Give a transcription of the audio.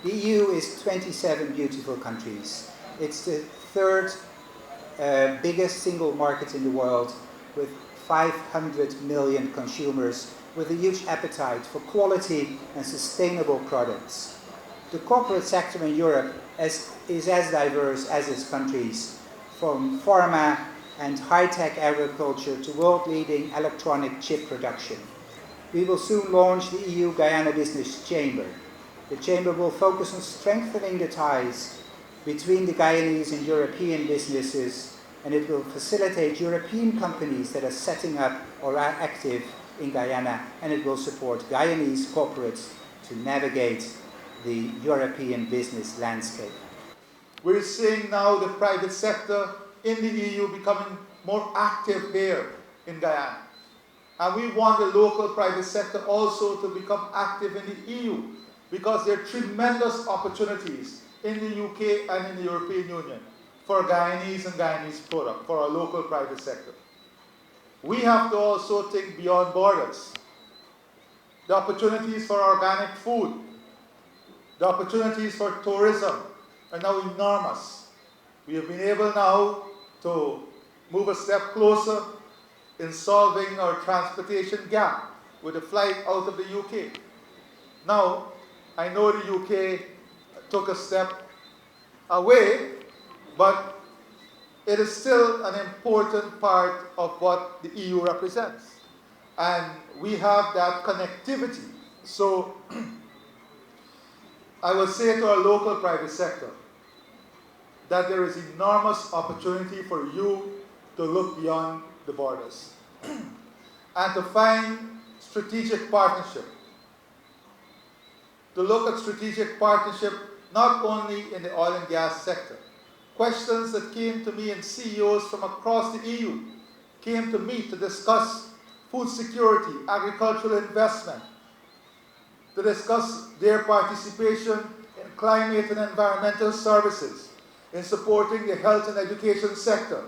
The EU is 27 beautiful countries. It's the third biggest single market in the world, with 500 million consumers with a huge appetite for quality and sustainable products. The corporate sector in Europe is as diverse as its countries, from pharma and high-tech agriculture to world-leading electronic chip production. We will soon launch the EU Guyana Business Chamber. The Chamber will focus on strengthening the ties between the Guyanese and European businesses, and it will facilitate European companies that are setting up or are active in Guyana, and it will support Guyanese corporates to navigate the European business landscape. We're seeing now the private sector in the EU becoming more active here in Guyana. And we want the local private sector also to become active in the EU, because there are tremendous opportunities in the UK and in the European Union for Guyanese and Guyanese product, for our local private sector. We have to also think beyond borders. The opportunities for organic food, the opportunities for tourism are now enormous. We have been able now to move a step closer in solving our transportation gap with a flight out of the UK. Now, I know the UK took a step away, but it is still an important part of what the EU represents. And we have that connectivity. So I will say to our local private sector that there is enormous opportunity for you to look beyond the borders and to find strategic partnership. To look at strategic partnership not only in the oil and gas sector. Questions that came to me and CEOs from across the EU came to me to discuss food security, agricultural investment, to discuss their participation in climate and environmental services, in supporting the health and education sector,